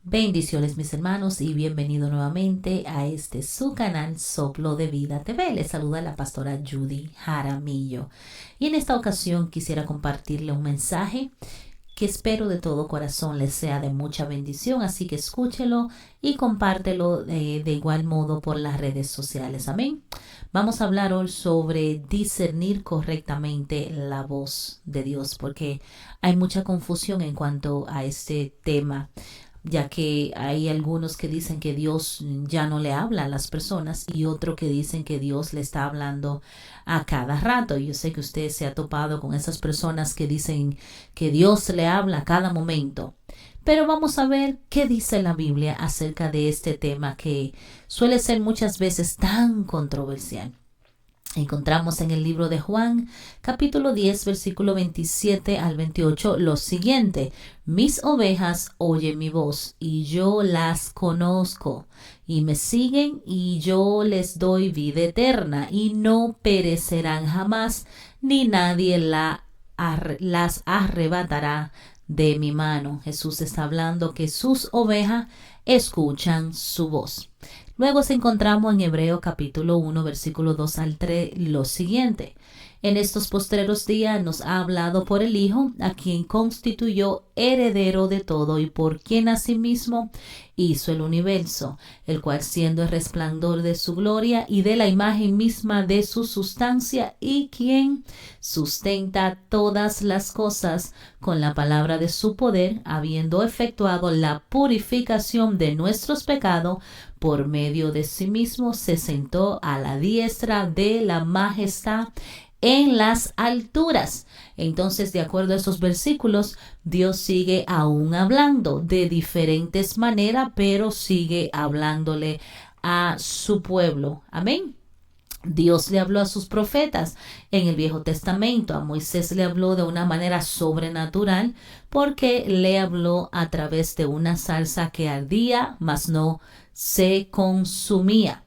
Bendiciones mis hermanos y bienvenido nuevamente a su canal Soplo de Vida TV. Les saluda la pastora Judy Jaramillo y en esta ocasión quisiera compartirle un mensaje que espero de todo corazón les sea de mucha bendición, así que escúchelo y compártelo de igual modo por las redes sociales. Amén. Vamos a hablar hoy sobre discernir correctamente la voz de Dios, porque hay mucha confusión en cuanto a este tema, ya que hay algunos que dicen que Dios ya no le habla a las personas y otros que dicen que Dios le está hablando a cada rato. Yo sé que usted se ha topado con esas personas que dicen que Dios le habla a cada momento. Pero vamos a ver qué dice la Biblia acerca de este tema que suele ser muchas veces tan controversial. Encontramos en el libro de Juan, capítulo 10, versículo 27 al 28, lo siguiente: mis ovejas oyen mi voz y yo las conozco y me siguen y yo les doy vida eterna y no perecerán jamás, ni nadie las arrebatará de mi mano. Jesús está hablando que sus ovejas escuchan su voz. Luego encontramos en Hebreo capítulo 1 versículo 2 al 3 lo siguiente: en estos postreros días nos ha hablado por el Hijo, a quien constituyó heredero de todo y por quien asimismo hizo el universo, el cual siendo el resplandor de su gloria y de la imagen misma de su sustancia, y quien sustenta todas las cosas con la palabra de su poder, habiendo efectuado la purificación de nuestros pecados, por medio de sí mismo se sentó a la diestra de la majestad en las alturas. Entonces, de acuerdo a esos versículos, Dios sigue aún hablando de diferentes maneras, pero sigue hablándole a su pueblo. Amén. Dios le habló a sus profetas en el Viejo Testamento. A Moisés le habló de una manera sobrenatural porque le habló a través de una zarza que ardía, mas no se consumía.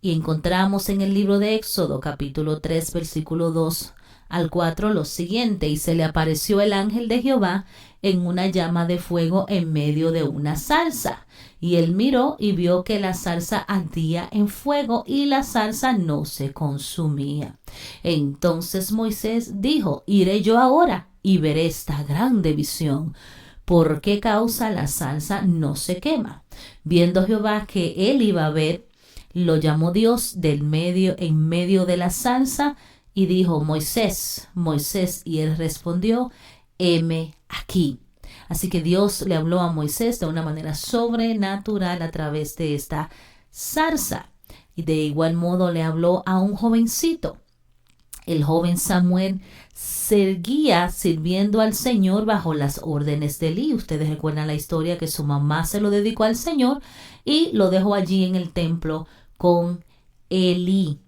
Y encontramos en el libro de Éxodo, capítulo 3, versículo 2 al 4, lo siguiente: y se le apareció el ángel de Jehová en una llama de fuego en medio de una zarza. Y él miró y vio que la zarza ardía en fuego y la zarza no se consumía. Entonces Moisés dijo: iré yo ahora y veré esta grande visión. ¿Por qué causa la zarza no se quema? Viendo Jehová que él iba a ver, lo llamó Dios en medio de la zarza y dijo: Moisés, Moisés. Y él respondió: heme aquí. Así que Dios le habló a Moisés de una manera sobrenatural a través de esta zarza. Y de igual modo le habló a un jovencito. El joven Samuel seguía sirviendo al Señor bajo las órdenes de Elí. Ustedes recuerdan la historia que su mamá se lo dedicó al Señor y lo dejó allí en el templo con Elí.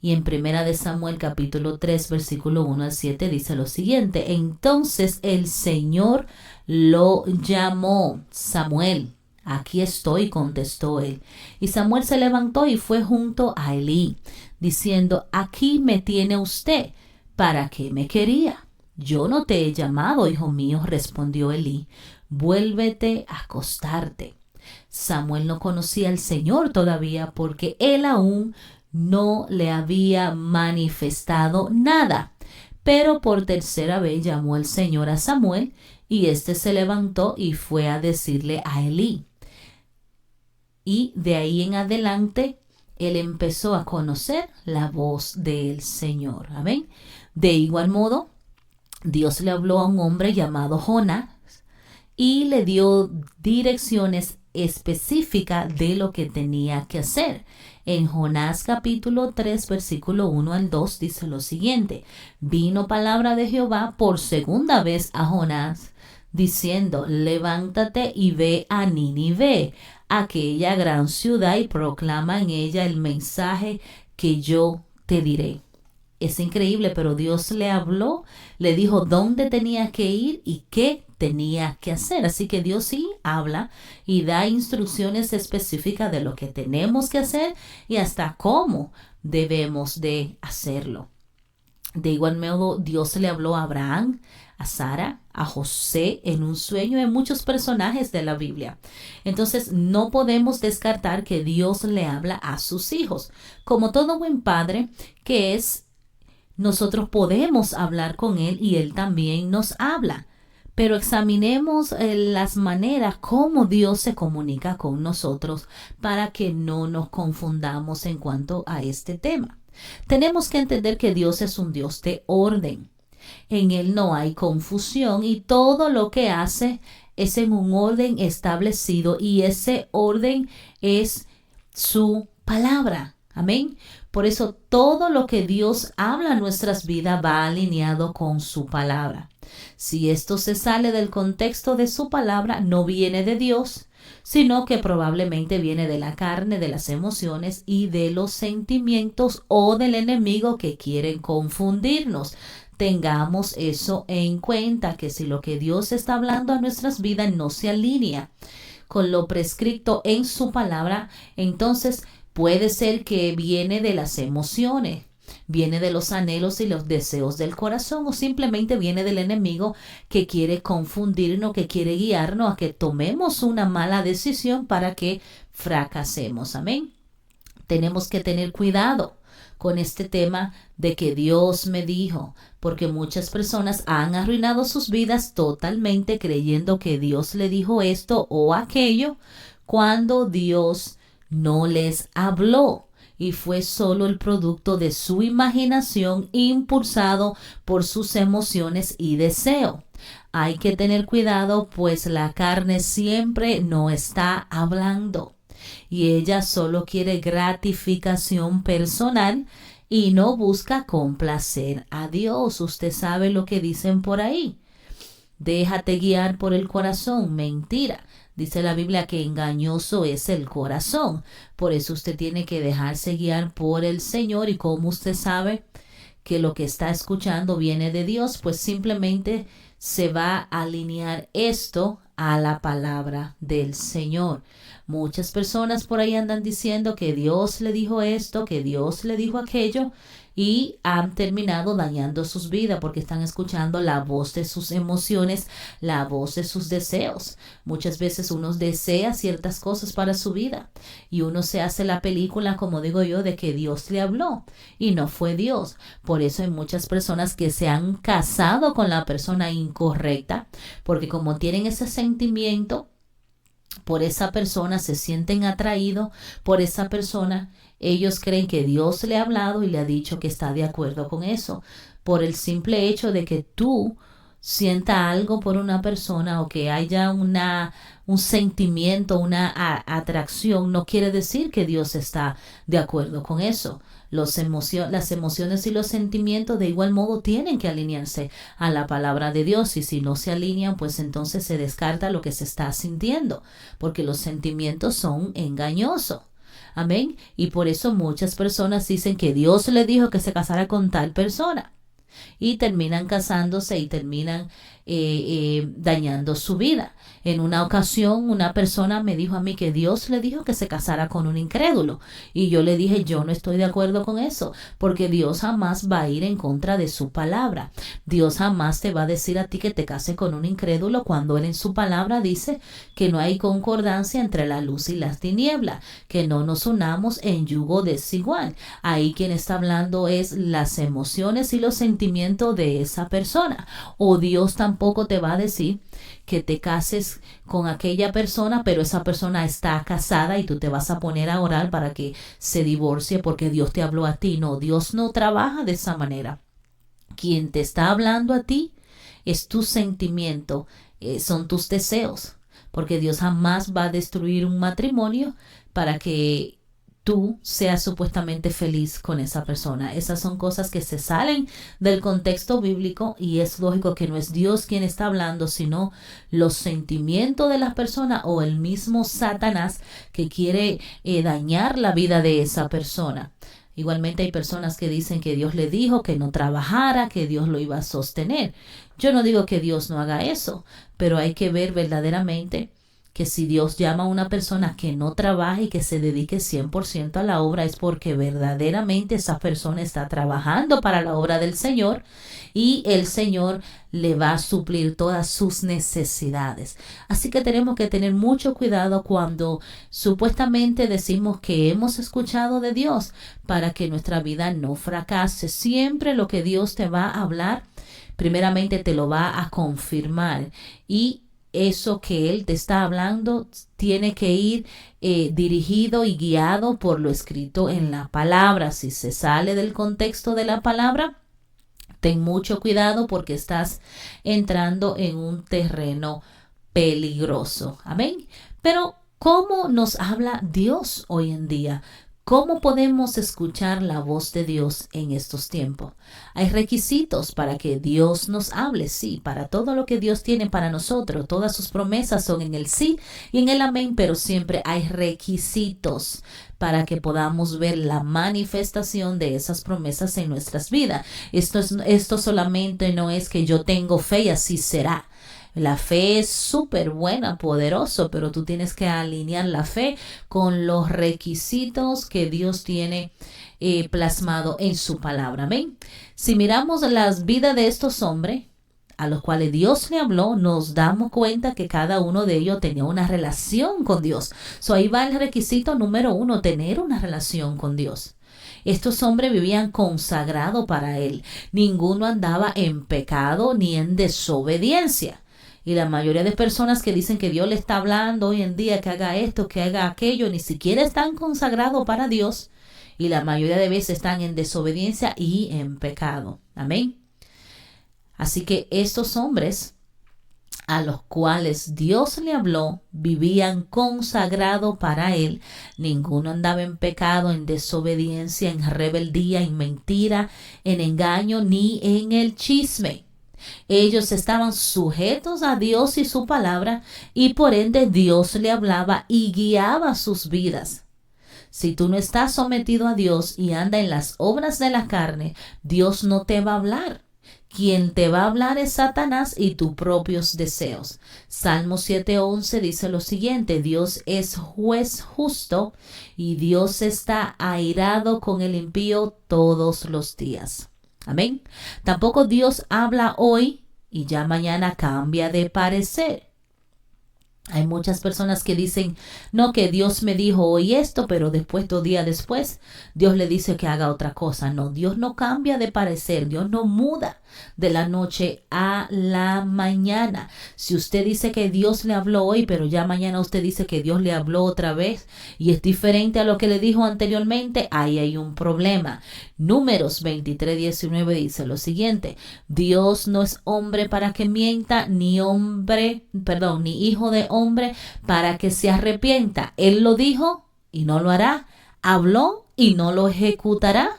Y en Primera de Samuel capítulo 3 versículo 1 al 7 dice lo siguiente: entonces el Señor lo llamó: Samuel. Aquí estoy, contestó él. Y Samuel se levantó y fue junto a Elí, diciendo: aquí me tiene usted. ¿Para qué me quería? Yo no te he llamado, hijo mío, respondió Elí. Vuélvete a acostarte. Samuel no conocía al Señor todavía, porque él aún no le había manifestado nada. Pero por tercera vez llamó el Señor a Samuel, y éste se levantó y fue a decirle a Elí. Y de ahí en adelante él empezó a conocer la voz del Señor. Amén. De igual modo, Dios le habló a un hombre llamado Jonás y le dio direcciones específicas de lo que tenía que hacer. En Jonás capítulo 3 versículo 1 al 2 dice lo siguiente: vino palabra de Jehová por segunda vez a Jonás, diciendo: levántate y ve a Nínive, aquella gran ciudad, y proclama en ella el mensaje que yo te diré. Es increíble, pero Dios le habló, le dijo dónde tenía que ir y qué tenía que hacer. Así que Dios sí habla y da instrucciones específicas de lo que tenemos que hacer y hasta cómo debemos de hacerlo. De igual modo, Dios le habló a Abraham, a Sara, a José en un sueño, en muchos personajes de la Biblia. Entonces, no podemos descartar que Dios le habla a sus hijos. Como todo buen padre que es, nosotros podemos hablar con Él y Él también nos habla. Pero examinemos las maneras como Dios se comunica con nosotros para que no nos confundamos en cuanto a este tema. Tenemos que entender que Dios es un Dios de orden. En Él no hay confusión y todo lo que hace es en un orden establecido y ese orden es su palabra. Amén. Por eso todo lo que Dios habla en nuestras vidas va alineado con su palabra. Si esto se sale del contexto de su palabra, no viene de Dios, sino que probablemente viene de la carne, de las emociones y de los sentimientos o del enemigo que quieren confundirnos. Tengamos eso en cuenta, que si lo que Dios está hablando a nuestras vidas no se alinea con lo prescrito en su palabra, entonces puede ser que viene de las emociones, viene de los anhelos y los deseos del corazón o simplemente viene del enemigo que quiere confundirnos, que quiere guiarnos a que tomemos una mala decisión para que fracasemos. Amén. Tenemos que tener cuidado con este tema de que Dios me dijo, porque muchas personas han arruinado sus vidas totalmente creyendo que Dios le dijo esto o aquello cuando Dios no les habló y fue solo el producto de su imaginación impulsado por sus emociones y deseo. Hay que tener cuidado, pues la carne siempre no está hablando y ella solo quiere gratificación personal y no busca complacer a Dios. Usted sabe lo que dicen por ahí. Déjate guiar por el corazón. Mentira. Dice la Biblia que engañoso es el corazón. Por eso usted tiene que dejarse guiar por el Señor. Y como usted sabe que lo que está escuchando viene de Dios, pues simplemente se va a alinear esto a la palabra del Señor. Muchas personas por ahí andan diciendo que Dios le dijo esto, que Dios le dijo aquello y han terminado dañando sus vidas porque están escuchando la voz de sus emociones, la voz de sus deseos. Muchas veces uno desea ciertas cosas para su vida y uno se hace la película, como digo yo, de que Dios le habló y no fue Dios. Por eso hay muchas personas que se han casado con la persona incorrecta porque como tienen ese sentimiento por esa persona, se sienten atraídos por esa persona, ellos creen que Dios le ha hablado y le ha dicho que está de acuerdo con eso. Por el simple hecho de que tú sienta algo por una persona o que haya un sentimiento, una atracción, no quiere decir que Dios está de acuerdo con eso. Las emociones y los sentimientos de igual modo tienen que alinearse a la palabra de Dios y si no se alinean, pues entonces se descarta lo que se está sintiendo, porque los sentimientos son engañosos. Amén. Y por eso muchas personas dicen que Dios le dijo que se casara con tal persona y terminan casándose y terminan dañando su vida. En una ocasión una persona me dijo a mí que Dios le dijo que se casara con un incrédulo y yo le dije yo no estoy de acuerdo con eso porque Dios jamás va a ir en contra de su palabra. Dios jamás te va a decir a ti que te cases con un incrédulo cuando Él en su palabra dice que no hay concordancia entre la luz y las tinieblas, que no nos unamos en yugo desigual. Ahí quien está hablando es las emociones y los sentimientos de esa persona. O Dios tampoco te va a decir que te cases con aquella persona, pero esa persona está casada y tú te vas a poner a orar para que se divorcie porque Dios te habló a ti. No, Dios no trabaja de esa manera. Quien te está hablando a ti es tu sentimiento, son tus deseos, porque Dios jamás va a destruir un matrimonio para que tú seas supuestamente feliz con esa persona. Esas son cosas que se salen del contexto bíblico y es lógico que no es Dios quien está hablando, sino los sentimientos de las personas o el mismo Satanás que quiere dañar la vida de esa persona. Igualmente hay personas que dicen que Dios le dijo que no trabajara, que Dios lo iba a sostener. Yo no digo que Dios no haga eso, pero hay que ver verdaderamente que si Dios llama a una persona que no trabaje y que se dedique 100% a la obra, es porque verdaderamente esa persona está trabajando para la obra del Señor y el Señor le va a suplir todas sus necesidades. Así que tenemos que tener mucho cuidado cuando supuestamente decimos que hemos escuchado de Dios, para que nuestra vida no fracase. Siempre lo que Dios te va a hablar, primeramente te lo va a confirmar, y eso que Él te está hablando tiene que ir dirigido y guiado por lo escrito en la palabra. Si se sale del contexto de la palabra, ten mucho cuidado porque estás entrando en un terreno peligroso. Amén. Pero, ¿cómo nos habla Dios hoy en día? ¿Cómo podemos escuchar la voz de Dios en estos tiempos? Hay requisitos para que Dios nos hable, sí, para todo lo que Dios tiene para nosotros. Todas sus promesas son en el sí y en el amén, pero siempre hay requisitos para que podamos ver la manifestación de esas promesas en nuestras vidas. Esto solamente no es que yo tengo fe y así será. La fe es súper buena, poderoso, pero tú tienes que alinear la fe con los requisitos que Dios tiene plasmado en su palabra. Amén. Si miramos las vidas de estos hombres a los cuales Dios le habló, nos damos cuenta que cada uno de ellos tenía una relación con Dios. Ahí va el requisito número 1, tener una relación con Dios. Estos hombres vivían consagrados para Él. Ninguno andaba en pecado ni en desobediencia. Y la mayoría de personas que dicen que Dios le está hablando hoy en día que haga esto, que haga aquello, ni siquiera están consagrados para Dios. Y la mayoría de veces están en desobediencia y en pecado. Amén. Así que estos hombres a los cuales Dios le habló vivían consagrados para Él. Ninguno andaba en pecado, en desobediencia, en rebeldía, en mentira, en engaño, ni en el chisme. Ellos estaban sujetos a Dios y su palabra, y por ende Dios le hablaba y guiaba sus vidas. Si tú no estás sometido a Dios y anda en las obras de la carne, Dios no te va a hablar. Quien te va a hablar es Satanás y tus propios deseos. Salmo 7:11 dice lo siguiente: Dios es juez justo y Dios está airado con el impío todos los días. Amén. Tampoco Dios habla hoy y ya mañana cambia de parecer. Hay muchas personas que dicen, no, que Dios me dijo hoy esto, pero después, 2 días después, Dios le dice que haga otra cosa. No, Dios no cambia de parecer, Dios no muda de la noche a la mañana. Si usted dice que Dios le habló hoy, pero ya mañana usted dice que Dios le habló otra vez y es diferente a lo que le dijo anteriormente, ahí hay un problema. Números 23:19 dice lo siguiente: Dios no es hombre para que mienta, ni hijo de hombre para que se arrepienta. Él lo dijo y no lo hará, habló y no lo ejecutará.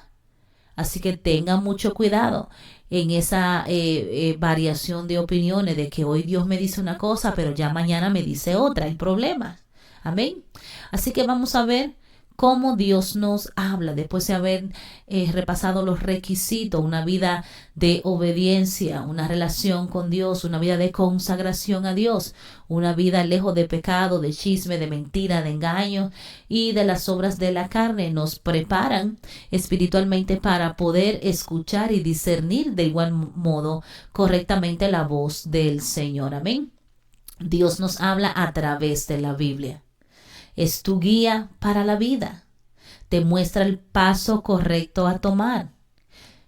Así que tenga mucho cuidado en esa variación de opiniones, de que hoy Dios me dice una cosa, pero ya mañana me dice otra. Hay problemas. Amén. Así que vamos a ver cómo Dios nos habla después de haber repasado los requisitos: una vida de obediencia, una relación con Dios, una vida de consagración a Dios, una vida lejos de pecado, de chisme, de mentira, de engaño y de las obras de la carne. Nos preparan espiritualmente para poder escuchar y discernir de igual modo correctamente la voz del Señor. Amén. Dios nos habla a través de la Biblia. Es tu guía para la vida. Te muestra el paso correcto a tomar.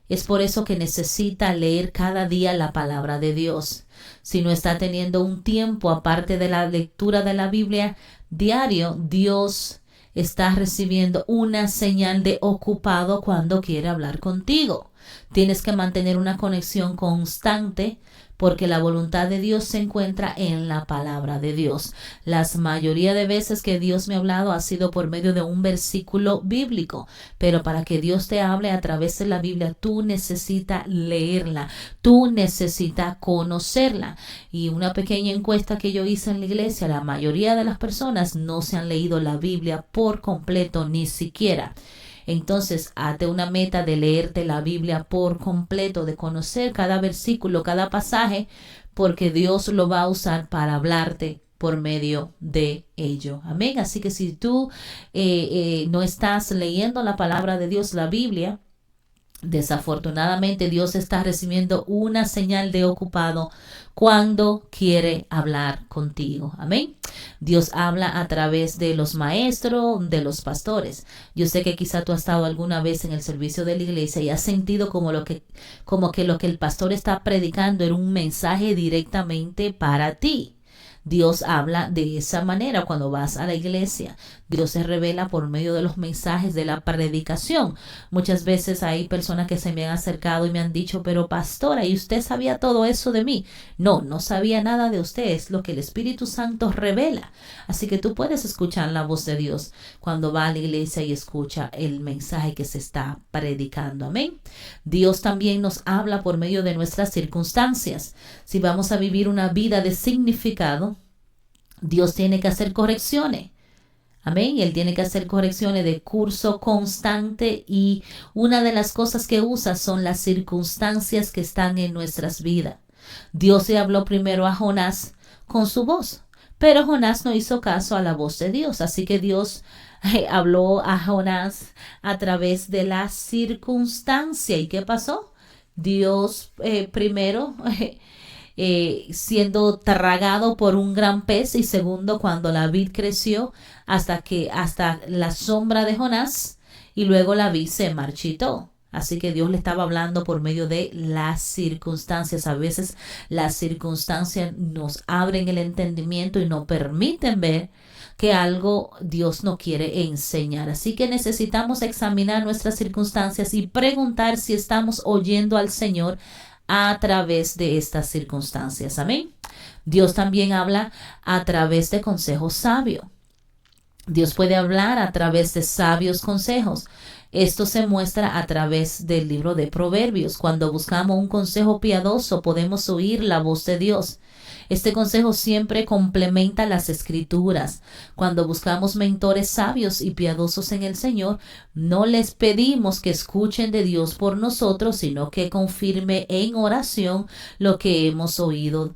Es por eso que necesita leer cada día la palabra de Dios. Si no está teniendo un tiempo aparte de la lectura de la Biblia diario, Dios está recibiendo una señal de ocupado cuando quiere hablar contigo. Tienes que mantener una conexión constante, porque la voluntad de Dios se encuentra en la palabra de Dios. La mayoría de veces que Dios me ha hablado ha sido por medio de un versículo bíblico, pero para que Dios te hable a través de la Biblia, tú necesitas leerla, tú necesitas conocerla. Y una pequeña encuesta que yo hice en la iglesia: la mayoría de las personas no se han leído la Biblia por completo, ni siquiera. Entonces, hazte una meta de leerte la Biblia por completo, de conocer cada versículo, cada pasaje, porque Dios lo va a usar para hablarte por medio de ello. Amén. Así que si tú no estás leyendo la palabra de Dios, la Biblia, desafortunadamente Dios está recibiendo una señal de ocupado cuando quiere hablar contigo. Amén. Dios habla a través de los maestros, de los pastores. Yo sé que quizá tú has estado alguna vez en el servicio de la iglesia y has sentido como que lo que el pastor está predicando era un mensaje directamente para ti. Dios habla de esa manera cuando vas a la iglesia. Dios se revela por medio de los mensajes de la predicación. Muchas veces hay personas que se me han acercado y me han dicho, pero pastora, ¿y usted sabía todo eso de mí? No, no sabía nada de usted, es lo que el Espíritu Santo revela. Así que tú puedes escuchar la voz de Dios cuando va a la iglesia y escucha el mensaje que se está predicando. Amén. Dios también nos habla por medio de nuestras circunstancias. Si vamos a vivir una vida de significado, Dios tiene que hacer correcciones. Amén. Él tiene que hacer correcciones de curso constante y una de las cosas que usa son las circunstancias que están en nuestras vidas. Dios le habló primero a Jonás con su voz, pero Jonás no hizo caso a la voz de Dios. Así que Dios habló a Jonás a través de la circunstancia. ¿Y qué pasó? Dios primero siendo tragado por un gran pez y segundo cuando la vid creció hasta la sombra de Jonás y luego la vid se marchitó. Así que Dios le estaba hablando por medio de las circunstancias. A veces las circunstancias nos abren el entendimiento y nos permiten ver que algo Dios no quiere enseñar. Así que necesitamos examinar nuestras circunstancias y preguntar si estamos oyendo al Señor a través de estas circunstancias. Amén. Dios también habla a través de consejos sabios. Dios puede hablar a través de sabios consejos. Esto se muestra a través del libro de Proverbios. Cuando buscamos un consejo piadoso, podemos oír la voz de Dios. Este consejo siempre complementa las escrituras. Cuando buscamos mentores sabios y piadosos en el Señor, no les pedimos que escuchen de Dios por nosotros, sino que confirme en oración lo que hemos oído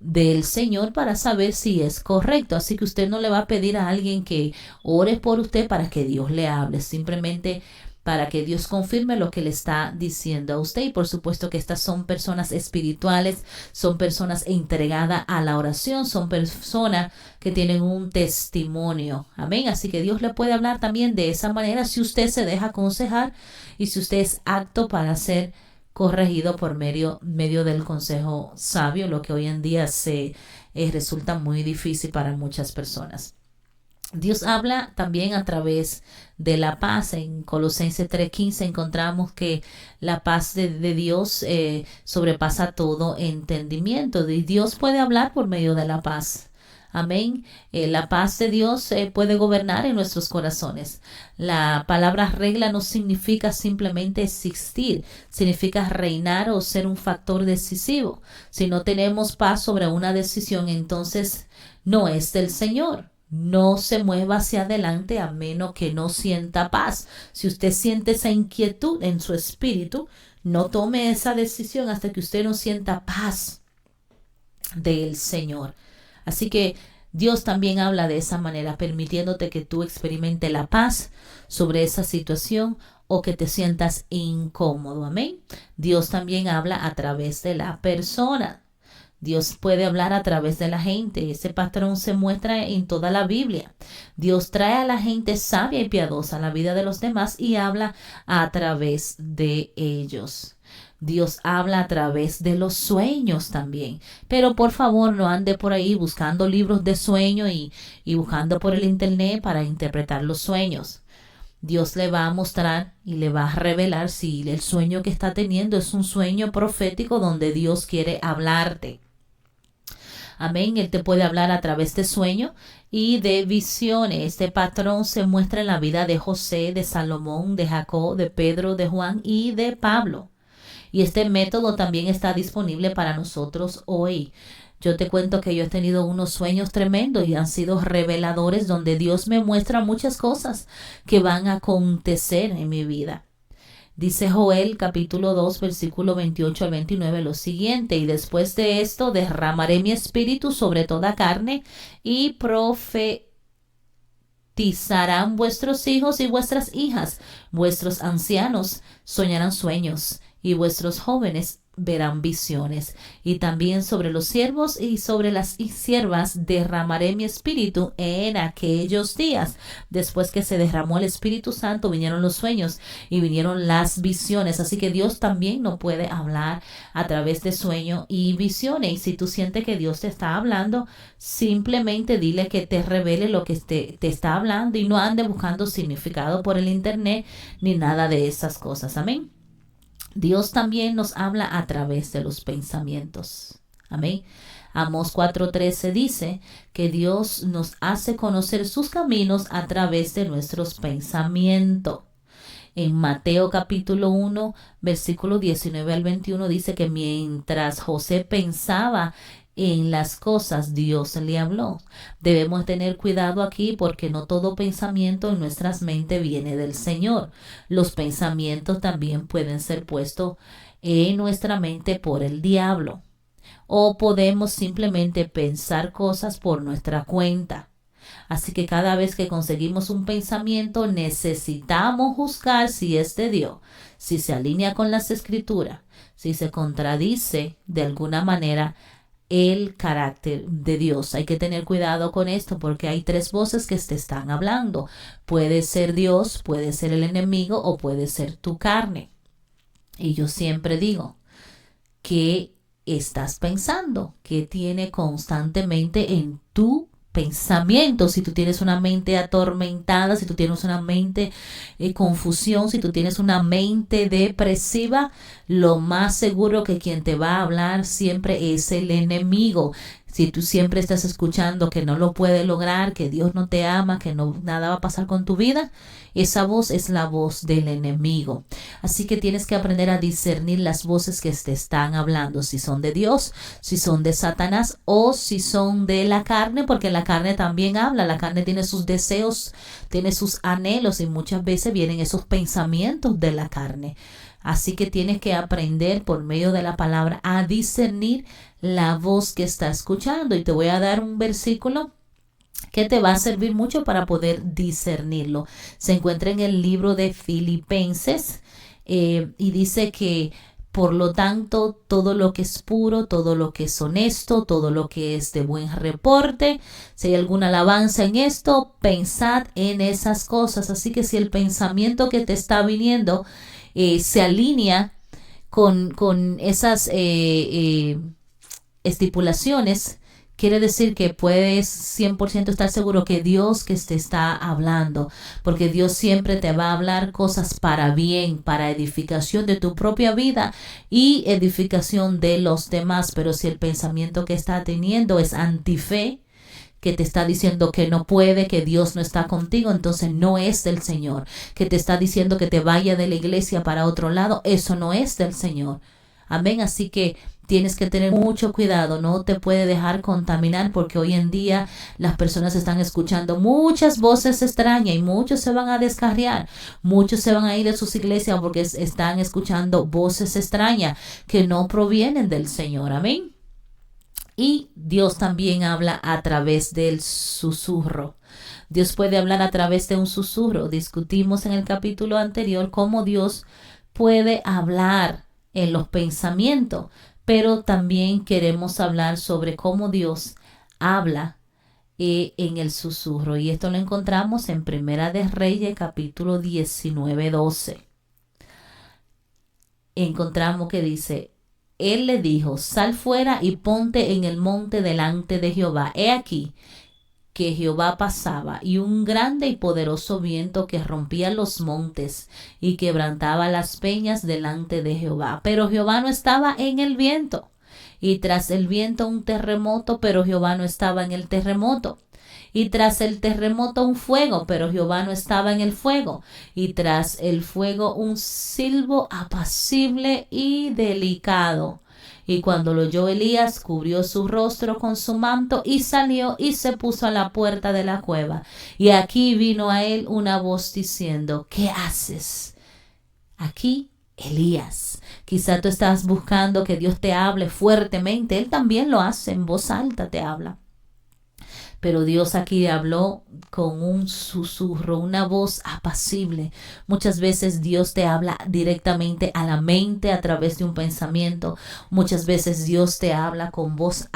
del Señor para saber si es correcto. Así que usted no le va a pedir a alguien que ore por usted para que Dios le hable, simplemente para que Dios confirme lo que le está diciendo a usted. Y por supuesto que estas son personas espirituales, son personas entregadas a la oración, son personas que tienen un testimonio. Amén. Así que Dios le puede hablar también de esa manera si usted se deja aconsejar y si usted es apto para ser corregido por medio del consejo sabio, lo que hoy en día resulta muy difícil para muchas personas. Dios habla también a través de la paz. En Colosenses 3:15 encontramos que la paz de Dios sobrepasa todo entendimiento. Y Dios puede hablar por medio de la paz. Amén. La paz de Dios puede gobernar en nuestros corazones. La palabra regla no significa simplemente existir, significa reinar o ser un factor decisivo. Si no tenemos paz sobre una decisión, entonces no es del Señor. No se mueva hacia adelante a menos que no sienta paz. Si usted siente esa inquietud en su espíritu, no tome esa decisión hasta que usted no sienta paz del Señor. Así que Dios también habla de esa manera, permitiéndote que tú experimentes la paz sobre esa situación o que te sientas incómodo. Amén. Dios también habla a través de la persona. Dios puede hablar a través de la gente. Ese patrón se muestra en toda la Biblia. Dios trae a la gente sabia y piadosa a la vida de los demás y habla a través de ellos. Dios habla a través de los sueños también. Pero por favor no ande por ahí buscando libros de sueño y buscando por el internet para interpretar los sueños. Dios le va a mostrar y le va a revelar si el sueño que está teniendo es un sueño profético donde Dios quiere hablarte. Amén. Él te puede hablar a través de sueños y de visiones. Este patrón se muestra en la vida de José, de Salomón, de Jacob, de Pedro, de Juan y de Pablo. Y este método también está disponible para nosotros hoy. Yo te cuento que yo he tenido unos sueños tremendos y han sido reveladores donde Dios me muestra muchas cosas que van a acontecer en mi vida. Dice Joel capítulo 2 versículo 28 al 29 lo siguiente: y después de esto derramaré mi espíritu sobre toda carne y profetizarán vuestros hijos y vuestras hijas, vuestros ancianos soñarán sueños y vuestros jóvenes verán visiones. Y también sobre los siervos y sobre las siervas derramaré mi espíritu en aquellos días. Después que se derramó el Espíritu Santo, vinieron los sueños y vinieron las visiones. Así que Dios también nos puede hablar a través de sueños y visiones. Y si tú sientes que Dios te está hablando, simplemente dile que te revele lo que te está hablando y no ande buscando significado por el internet ni nada de esas cosas. Amén. Dios también nos habla a través de los pensamientos. Amén. Amós 4:13 dice que Dios nos hace conocer sus caminos a través de nuestros pensamientos. En Mateo capítulo 1, versículo 19 al 21 dice que mientras José pensaba en las cosas, Dios le habló. Debemos tener cuidado aquí porque no todo pensamiento en nuestras mentes viene del Señor. Los pensamientos también pueden ser puestos en nuestra mente por el diablo. O podemos simplemente pensar cosas por nuestra cuenta. Así que cada vez que conseguimos un pensamiento necesitamos juzgar si es de Dios, si se alinea con las escrituras, si se contradice de alguna manera el carácter de Dios. Hay que tener cuidado con esto porque hay tres voces que te están hablando. Puede ser Dios, puede ser el enemigo o puede ser tu carne. Y yo siempre digo, ¿qué estás pensando? ¿Qué tiene constantemente en tu pensamiento? Si tú tienes una mente atormentada, si tú tienes una mente confusión, si tú tienes una mente depresiva, lo más seguro que quien te va a hablar siempre es el enemigo. Si tú siempre estás escuchando que no lo puedes lograr, que Dios no te ama, que no, nada va a pasar con tu vida, esa voz es la voz del enemigo. Así que tienes que aprender a discernir las voces que te están hablando, si son de Dios, si son de Satanás o si son de la carne, porque la carne también habla. La carne tiene sus deseos, tiene sus anhelos y muchas veces vienen esos pensamientos de la carne. Así que tienes que aprender por medio de la palabra a discernir la voz que está escuchando. Y te voy a dar un versículo que te va a servir mucho para poder discernirlo. Se encuentra en el libro de Filipenses y dice que por lo tanto todo lo que es puro, todo lo que es honesto, todo lo que es de buen reporte, si hay alguna alabanza en esto, pensad en esas cosas. Así que si el pensamiento que te está viniendo se alinea con esas estipulaciones, quiere decir que puedes 100% estar seguro que Dios que te está hablando, porque Dios siempre te va a hablar cosas para bien, para edificación de tu propia vida y edificación de los demás. Pero si el pensamiento que está teniendo es antife, que te está diciendo que no puede, que Dios no está contigo, entonces no es del Señor. Que te está diciendo que te vaya de la iglesia para otro lado, eso no es del Señor. Amén. Así que tienes que tener mucho cuidado, no te puede dejar contaminar, porque hoy en día las personas están escuchando muchas voces extrañas y muchos se van a descarriar, muchos se van a ir de sus iglesias porque están escuchando voces extrañas que no provienen del Señor. Amén. Y Dios también habla a través del susurro. Dios puede hablar a través de un susurro. Discutimos en el capítulo anterior cómo Dios puede hablar en los pensamientos, pero también queremos hablar sobre cómo Dios habla en el susurro. Y esto lo encontramos en Primera de Reyes, capítulo 19:12. Encontramos que dice: Él le dijo, sal fuera y ponte en el monte delante de Jehová. He aquí que Jehová pasaba, y un grande y poderoso viento que rompía los montes y quebrantaba las peñas delante de Jehová. Pero Jehová no estaba en el viento. Y tras el viento un terremoto, pero Jehová no estaba en el terremoto. Y tras el terremoto un fuego, pero Jehová no estaba en el fuego. Y tras el fuego un silbo apacible y delicado. Y cuando lo oyó Elías, cubrió su rostro con su manto y salió y se puso a la puerta de la cueva. Y aquí vino a él una voz diciendo: ¿qué haces, Aquí Elías. Quizá tú estás buscando que Dios te hable fuertemente. Él también lo hace, en voz alta te habla. Pero Dios aquí habló con un susurro, una voz apacible. Muchas veces Dios te habla directamente a la mente a través de un pensamiento. Muchas veces Dios te habla con voz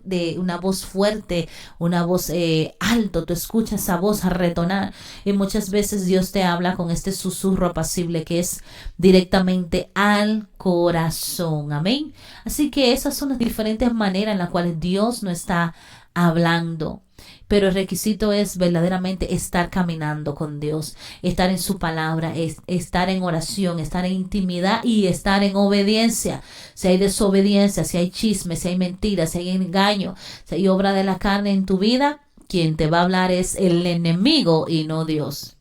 de una voz fuerte, una voz alto. Tú escuchas esa voz retonar. Y muchas veces Dios te habla con este susurro apacible que es directamente al corazón. Amén. Así que esas son las diferentes maneras en las cuales Dios nos está hablando. Pero el requisito es verdaderamente estar caminando con Dios, estar en su palabra, estar en oración, estar en intimidad y estar en obediencia. Si hay desobediencia, si hay chisme, si hay mentiras, si hay engaño, si hay obra de la carne en tu vida, quien te va a hablar es el enemigo y no Dios.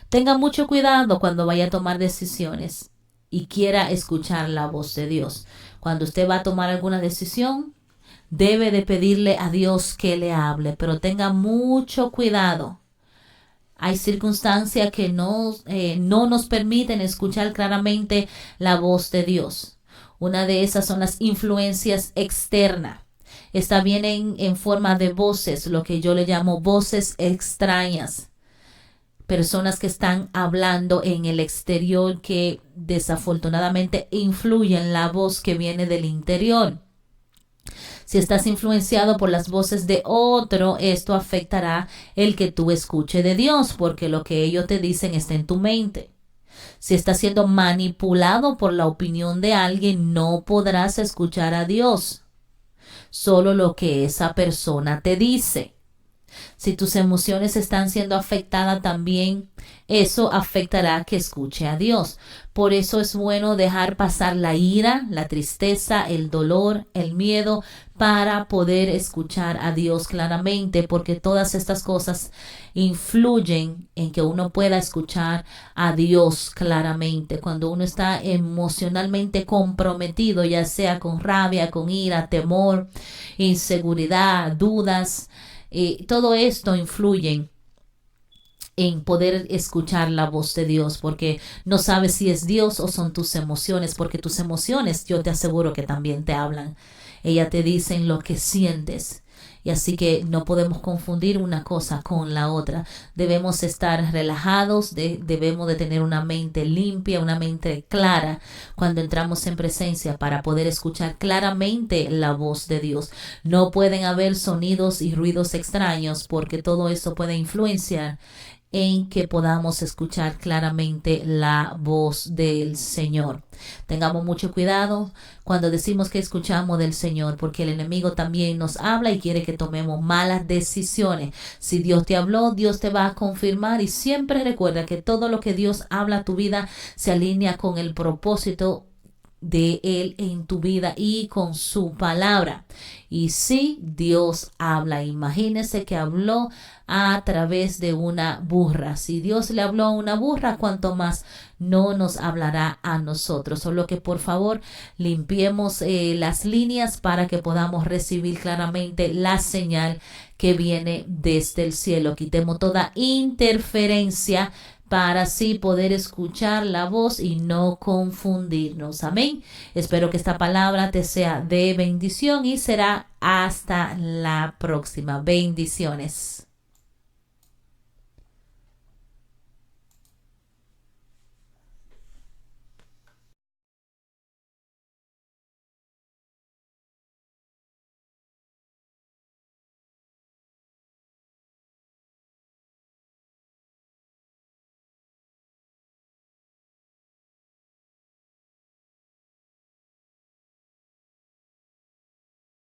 Tenga mucho cuidado cuando vaya a tomar decisiones y quiera escuchar la voz de Dios. Cuando usted va a tomar alguna decisión, debe de pedirle a Dios que le hable, pero tenga mucho cuidado. Hay circunstancias que no nos permiten escuchar claramente la voz de Dios. Una de esas son las influencias externas. Esta viene en forma de voces, lo que yo le llamo voces extrañas. Personas que están hablando en el exterior que desafortunadamente influyen la voz que viene del interior. Si estás influenciado por las voces de otro, esto afectará el que tú escuches de Dios, porque lo que ellos te dicen está en tu mente. Si estás siendo manipulado por la opinión de alguien, no podrás escuchar a Dios. Solo lo que esa persona te dice. Si tus emociones están siendo afectadas también, eso afectará que escuche a Dios. Por eso es bueno dejar pasar la ira, la tristeza, el dolor, el miedo, para poder escuchar a Dios claramente, porque todas estas cosas influyen en que uno pueda escuchar a Dios claramente. Cuando uno está emocionalmente comprometido, ya sea con rabia, con ira, temor, inseguridad, dudas, todo esto influye en poder escuchar la voz de Dios, porque no sabes si es Dios o son tus emociones, porque tus emociones, yo te aseguro que también te hablan. Ellas te dicen lo que sientes. Y así que no podemos confundir una cosa con la otra. Debemos estar relajados, debemos de tener una mente limpia, una mente clara cuando entramos en presencia para poder escuchar claramente la voz de Dios. No pueden haber sonidos y ruidos extraños porque todo eso puede influenciar en que podamos escuchar claramente la voz del Señor. Tengamos mucho cuidado cuando decimos que escuchamos del Señor, porque el enemigo también nos habla y quiere que tomemos malas decisiones. Si Dios te habló, Dios te va a confirmar, y siempre recuerda que todo lo que Dios habla a tu vida se alinea con el propósito de Él en tu vida y con su palabra. Y si Dios habla, imagínese que habló a través de una burra. Si Dios le habló a una burra, cuanto más no nos hablará a nosotros. Solo que por favor limpiemos las líneas para que podamos recibir claramente la señal que viene desde el cielo. Quitemos toda interferencia para así poder escuchar la voz y no confundirnos. Amén. Espero que esta palabra te sea de bendición y será hasta la próxima. Bendiciones.